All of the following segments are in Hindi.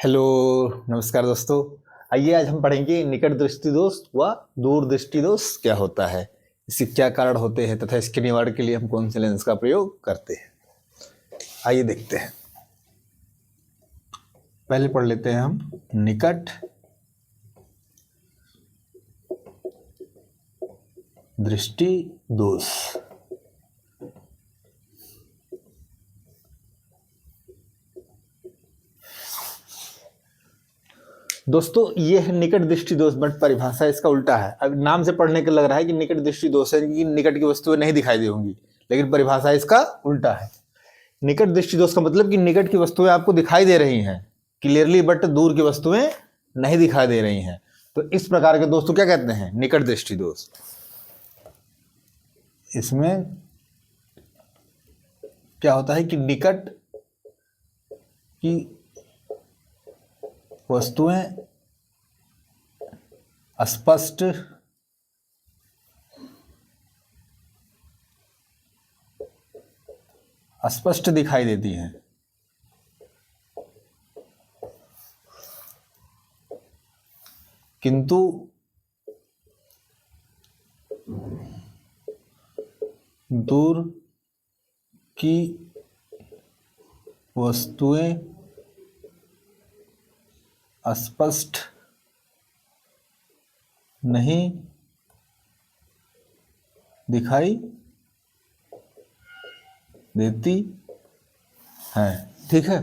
हेलो, नमस्कार दोस्तों। आइए आज हम पढ़ेंगे निकट दृष्टि दोष व दूर दृष्टि दोष क्या होता है, इसके क्या कारण होते हैं तथा इसके निवारण के लिए हम कौन से लेंस का प्रयोग करते हैं। आइए देखते हैं। पहले पढ़ लेते हैं हम निकट दृष्टि दोष। दोस्तों ये है निकट दृष्टि दोष, बट परिभाषा इसका उल्टा है। अब नाम से पढ़ने के लग रहा है कि निकट दृष्टि दोष है कि निकट की वस्तुएं नहीं दिखाई दी होंगी, लेकिन परिभाषा इसका उल्टा है। निकट दृष्टि दोष का मतलब कि निकट की वस्तुएं आपको दिखाई दे रही हैं क्लियरली, बट दूर की वस्तुएं नहीं दिखाई दे रही हैं। तो इस प्रकार के दोष को क्या कहते हैं? निकट दृष्टि दोष। इसमें क्या होता है कि निकट की वस्तुएं स्पष्ट दिखाई देती हैं, किंतु दूर की वस्तुएं स्पष्ट नहीं दिखाई देती है। ठीक है,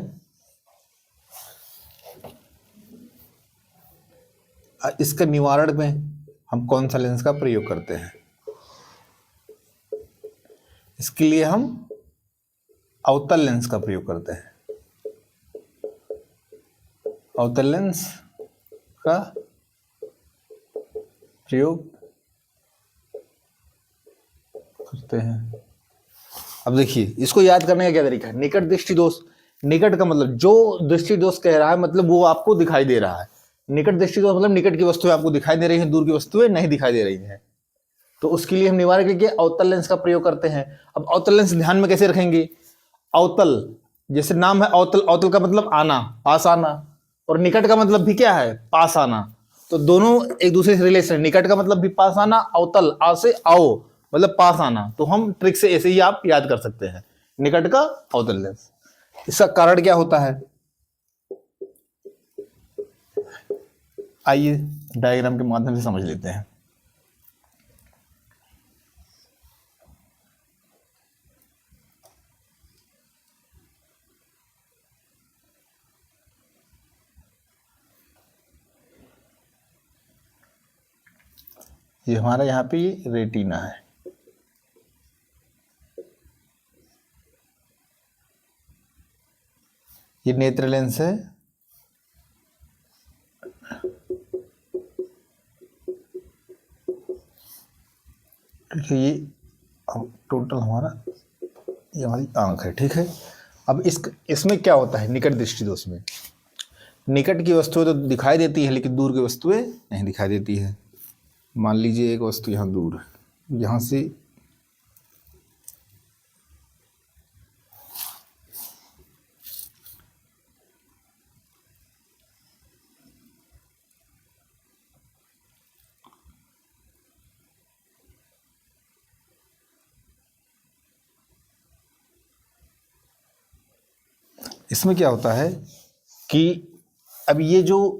इसके निवारण में हम कौन सा लेंस का प्रयोग करते हैं? इसके लिए हम अवतल लेंस का प्रयोग करते हैं। अवतल लेंस का प्रयोग करते हैं। अब देखिए, इसको याद करने का क्या तरीका है। निकट दृष्टि दोष, निकट का मतलब जो दृष्टि दोष कह रहा है मतलब वो आपको दिखाई दे रहा है। निकट दृष्टि दोष मतलब निकट की वस्तुएं आपको दिखाई दे रही हैं, दूर की वस्तुएं नहीं दिखाई दे रही हैं। तो उसके लिए हम निवारण के लिए अवतल लेंस का प्रयोग करते हैं। अब अवतल लेंस ध्यान में कैसे रखेंगे? अवतल, जैसे नाम है अवतल, अवतल का मतलब आना, पास आना, और निकट का मतलब भी क्या है? पास आना। तो दोनों एक दूसरे से रिलेशन। निकट का मतलब भी पास आना, अवतल आ से आओ मतलब पास आना। तो हम ट्रिक से ऐसे ही आप याद कर सकते हैं, निकट का अवतल लेंस। इसका कारण क्या होता है? आइए डायग्राम के माध्यम से समझ लेते हैं। ये हमारा यहाँ पे ये रेटिना है। ये नेत्र लेंस है। ये टोटल हमारा, ये हमारी आंख है। ठीक है, अब इसमें क्या होता है? निकट दृष्टि दोष में निकट की वस्तुएं तो दिखाई देती है, लेकिन दूर की वस्तुएं नहीं दिखाई देती है। मान लीजिए एक वस्तु यहाँ दूर है, यहाँ से इसमें क्या होता है कि अब ये जो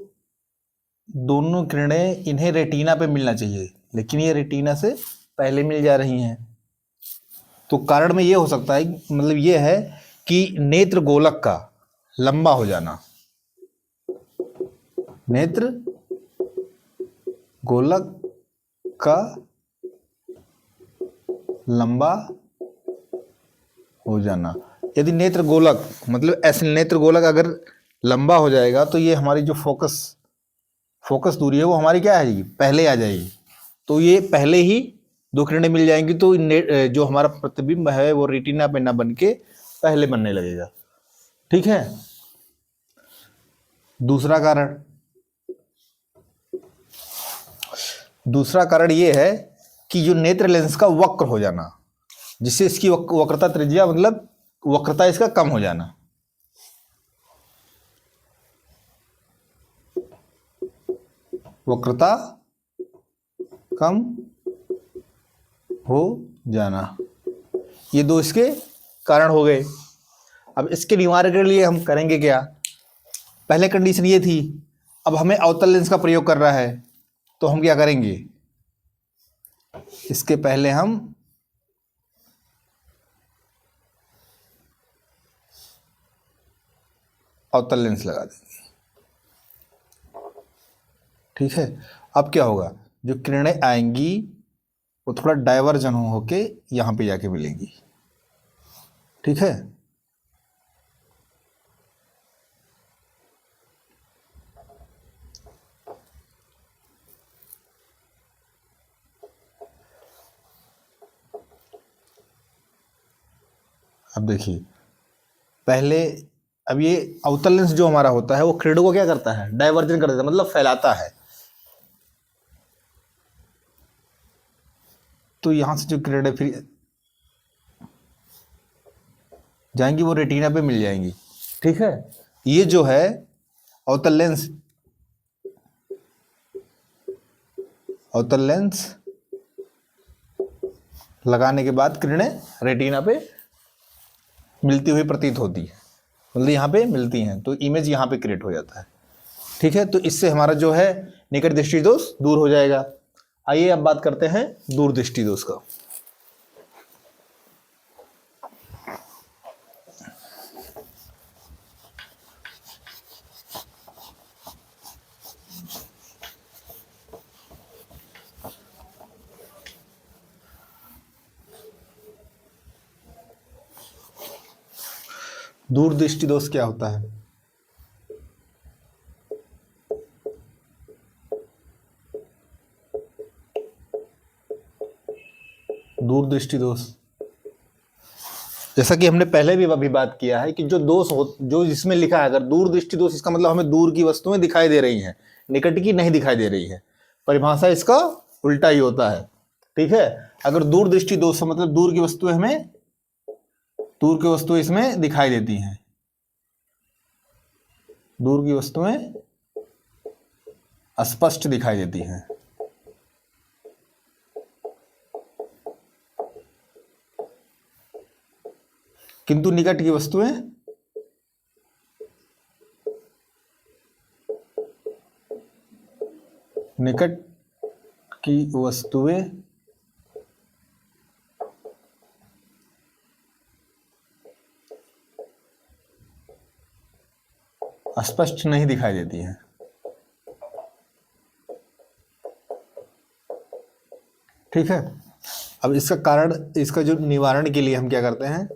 दोनों किरणें, इन्हें रेटिना पे मिलना चाहिए, लेकिन ये रेटिना से पहले मिल जा रही हैं। तो कारण में ये हो सकता है, मतलब ये है कि नेत्र गोलक का लंबा हो जाना। नेत्र गोलक का लंबा हो जाना। यदि नेत्र गोलक मतलब ऐसे नेत्र गोलक अगर लंबा हो जाएगा तो ये हमारी जो फोकस दूरी है वो हमारी क्या है? पहले आ जाएगी। तो ये पहले ही दो किरणें मिल जाएंगी, तो जो हमारा प्रतिबिंब है वो रेटिना पे ना बन के पहले बनने लगेगा। ठीक है, दूसरा कारण ये है कि जो नेत्र लेंस का वक्र हो जाना, जिससे इसकी वक्रता त्रिज्या मतलब वक्रता इसका कम हो जाना। वक्रता कम हो जाना, ये दो इसके कारण हो गए। अब इसके निवारण के लिए हम करेंगे क्या? पहले कंडीशन ये थी, अब हमें अवतल लेंस का प्रयोग कर रहा है, तो हम क्या करेंगे, इसके पहले हम अवतल लेंस लगा देंगे। ठीक है, अब क्या होगा, जो किरणें आएंगी वो थोड़ा डाइवर्जन होके यहां पे जाके मिलेंगी। ठीक है, अब देखिए पहले, अब ये अवतल लेंस जो हमारा होता है वो किरणों को क्या करता है, डाइवर्जन कर देता है, मतलब फैलाता है। तो यहां से जो किरणें फिर जाएंगी वो रेटिना पे मिल जाएंगी। ठीक है, ये जो है अवतल लेंस, अवतल लेंस लगाने के बाद किरणें रेटिना पे मिलती हुई प्रतीत होती है, मतलब यहाँ पे मिलती हैं, तो इमेज यहाँ पे क्रिएट हो जाता है। ठीक है, तो इससे हमारा जो है निकट दृष्टि दोष दूर हो जाएगा। आइए अब बात करते हैं दूर दृष्टि दोष का। दूर दृष्टि दोष क्या होता है? दूर दृष्टि दोष, जैसा कि हमने पहले भी अभी बात किया है कि जो दोष हो, जो जिसमें लिखा है, अगर दूर दृष्टि दोष, इसका मतलब हमें दूर की वस्तुएं दिखाई दे रही हैं, निकट की नहीं दिखाई दे रही है। परिभाषा इसका उल्टा ही होता है। ठीक है, अगर दूर दृष्टि दोष मतलब दूर की वस्तुएं हमें, दूर की वस्तुएं इसमें दिखाई देती हैं, दूर की वस्तुएं स्पष्ट दिखाई देती हैं, किंतु निकट की वस्तुएं निकट की वस्तुएं स्पष्ट नहीं दिखाई देती हैं। ठीक है, अब इसका कारण, इसका जो निवारण के लिए हम क्या करते हैं,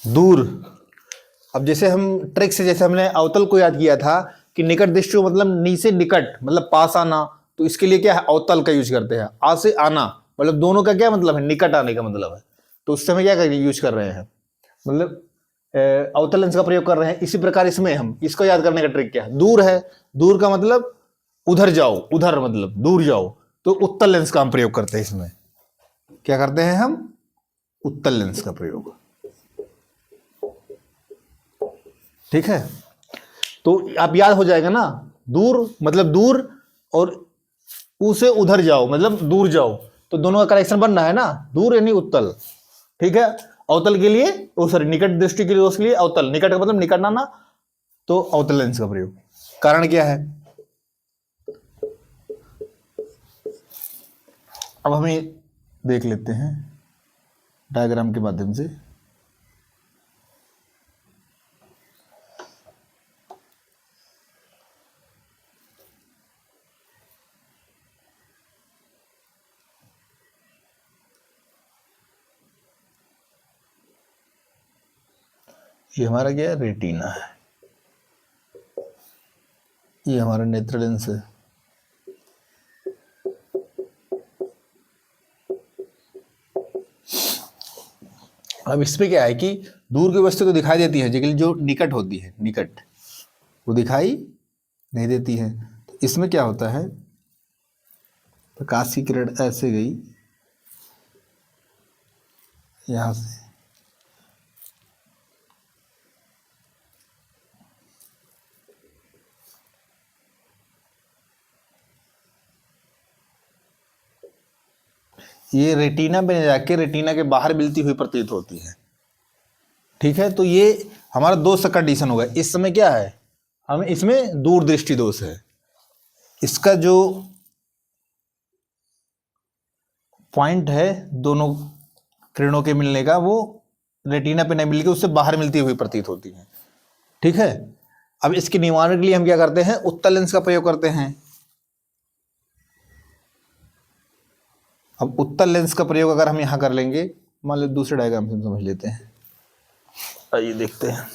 दूर, अब जैसे हम ट्रिक से, जैसे हमने अवतल को याद किया था कि निकट दृष्टि मतलब नी से निकट मतलब पास आना, तो इसके लिए क्या है, अवतल का यूज करते हैं। आ से आना मतलब दोनों का क्या मतलब है, निकट आने का मतलब है, तो उस समय क्या यूज कर रहे हैं, मतलब अवतल लेंस का प्रयोग कर रहे हैं। इसी प्रकार इसमें हम इसको याद करने का ट्रिक क्या है, दूर है, दूर का मतलब उधर जाओ, उधर मतलब दूर जाओ, तो उत्तल लेंस का हम प्रयोग करते हैं। इसमें क्या करते हैं हम, उत्तल लेंस का प्रयोग। ठीक है, तो आप याद हो जाएगा ना, दूर मतलब दूर, और उसे उधर जाओ मतलब दूर जाओ, तो दोनों का करेक्शन बन रहा है ना, दूर यानी उत्तल। ठीक है, अवतल के लिए, ओ सॉरी, निकट दृष्टि के लिए उसके लिए अवतल, निकट का मतलब निकट आना, तो अवतल लेंस का प्रयोग। कारण क्या है, अब हमें देख लेते हैं डायग्राम के माध्यम से। ये हमारा क्या है, रेटिना है, ये हमारा नेत्र लेंस है। अब इस पे क्या है कि दूर की वस्तु तो दिखाई देती है, लेकिन जो निकट होती है, निकट वो दिखाई नहीं देती है। तो इसमें क्या होता है, प्रकाश की किरण ऐसे गई यहां से, ये रेटिना पे जाके रेटिना के बाहर मिलती हुई प्रतीत होती है। ठीक है, तो ये हमारा दोष का कंडीशन होगा। इस समय क्या है, हमें इसमें दूरदृष्टि दोष है। इसका जो पॉइंट है दोनों किरणों के मिलने का, वो रेटिना पे नहीं मिलकर उससे बाहर मिलती हुई प्रतीत होती है। ठीक है, अब इसके निवारण के लिए हम क्या करते हैं, उत्तल लेंस का प्रयोग करते हैं। अब उत्तल लेंस का प्रयोग अगर हम यहां कर लेंगे, मान लो दूसरे डायग्राम से समझ लेते हैं। आइए देखते हैं।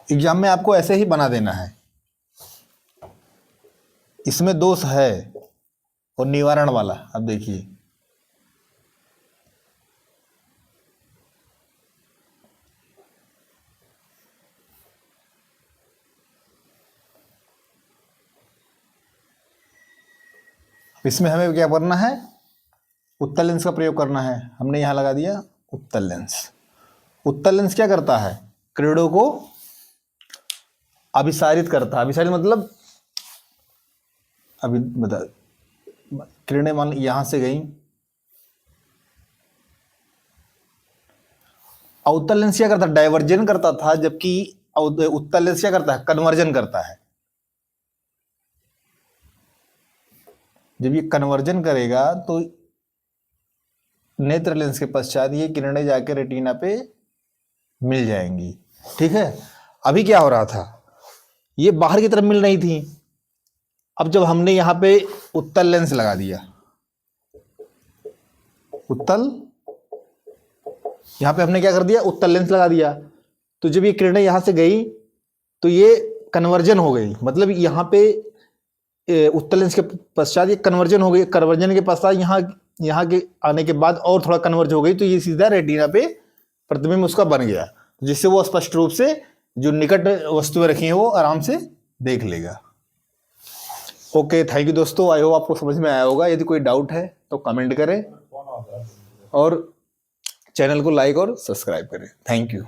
एग्जाम में आपको ऐसे ही बना देना है, इसमें दोष है और निवारण वाला। अब देखिए, इसमें हमें क्या करना है, उत्तल लेंस का प्रयोग करना है। हमने यहां लगा दिया उत्तल लेंस। उत्तल लेंस क्या करता है, किरणों को अभिसारित करता है। अभिसारित मतलब, अभी बता, किरणें मान यहां से गई, अवतल लेंस क्या करता है, डाइवर्जन करता था, जबकि उत्तल लेंस क्या करता है, कन्वर्जन करता है। जब ये कन्वर्जन करेगा तो नेत्र लेंस के पश्चात ये किरणें जाके रेटिना पे मिल जाएंगी। ठीक है, अभी क्या हो रहा था, ये बाहर की तरफ मिल रही थी। अब जब हमने यहां पे उत्तल लेंस लगा दिया, उत्तल, यहां पे हमने क्या कर दिया, उत्तल लेंस लगा दिया, तो जब ये किरणें यहां से गई तो ये कन्वर्जन हो गई। मतलब यहां पे उत्तल लेंस के पश्चात ये कन्वर्जन हो गई। कन्वर्जन के पश्चात यहाँ के आने के बाद और थोड़ा कन्वर्ज हो गई, तो ये सीधा रेटिना पे प्रतिबिंब उसका बन गया, जिससे वो स्पष्ट रूप से जो निकट वस्तुएं रखी हैं वो आराम से देख लेगा। ओके, थैंक यू दोस्तों, आई होप आपको समझ में आया होगा। यदि कोई डाउट है तो कमेंट करें और चैनल को लाइक और सब्सक्राइब करें। Thank you.